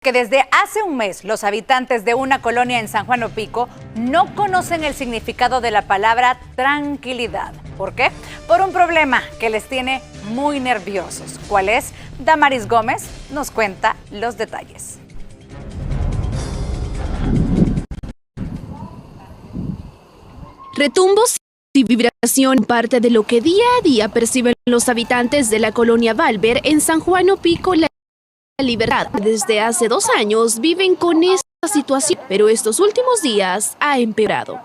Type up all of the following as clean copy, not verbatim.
Que desde hace un mes los habitantes de una colonia en San Juan Opico no conocen el significado de la palabra tranquilidad. ¿Por qué? Por un problema que les tiene muy nerviosos. ¿Cuál es? Damaris Gómez nos cuenta los detalles. Retumbos y vibración, parte de lo que día a día perciben los habitantes de la colonia Valver en San Juan Opico, La Libertad. Desde hace 2 años viven con esta situación, pero estos últimos días ha empeorado.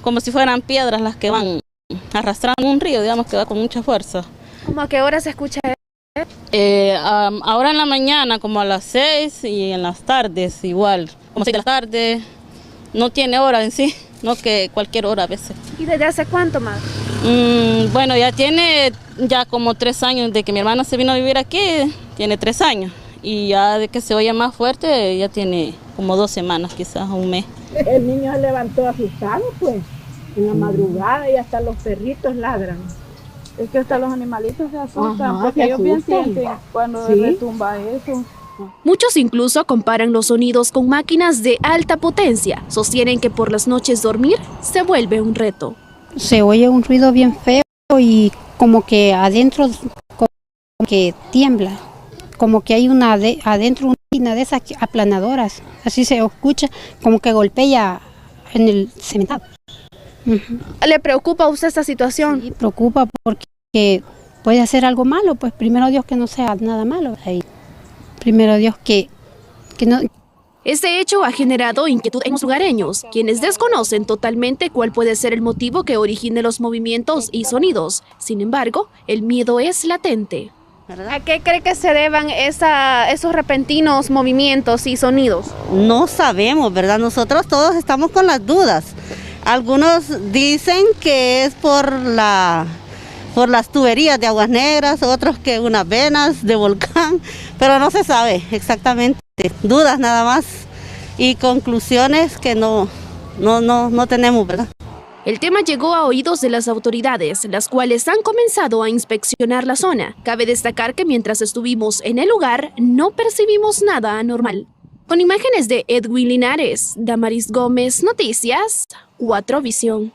Como si fueran piedras las que van arrastrando un río, digamos, que va con mucha fuerza. ¿Cómo a qué hora se escucha? Ahora en la mañana, como a las 6, y en las tardes igual, como 6 de la tarde. No tiene hora en sí, no que cualquier hora a veces. ¿Y desde hace cuánto más? Bueno, ya tiene como 3 años de que mi hermana se vino a vivir aquí, tiene 3 años. Y ya de que se oye más fuerte, ya tiene como 2 semanas, quizás, un mes. El niño se levantó asustado, pues, en la madrugada, y hasta los perritos ladran. Es que hasta los animalitos se asustan, porque ellos bien sienten cuando retumba eso. Muchos incluso comparan los sonidos con máquinas de alta potencia. Sostienen que por las noches dormir se vuelve un reto. Se oye un ruido bien feo y como que adentro como que tiembla. Como que hay adentro una de esas aplanadoras, así se escucha, como que golpea en el cementado. ¿Le preocupa a usted esta situación? Sí, preocupa porque puede hacer algo malo, pues primero Dios que no sea nada malo. Ahí. Primero Dios que no. Este hecho ha generado inquietud en los lugareños, quienes desconocen totalmente cuál puede ser el motivo que origine los movimientos y sonidos. Sin embargo, el miedo es latente. ¿A qué cree que se deban esos repentinos movimientos y sonidos? No sabemos, ¿verdad? Nosotros todos estamos con las dudas. Algunos dicen que es por las tuberías de aguas negras, otros que unas venas de volcán, pero no se sabe exactamente. Dudas nada más y conclusiones que no tenemos, ¿verdad? El tema llegó a oídos de las autoridades, las cuales han comenzado a inspeccionar la zona. Cabe destacar que mientras estuvimos en el lugar, no percibimos nada anormal. Con imágenes de Edwin Linares, Damaris Gómez, Noticias 4 Visión.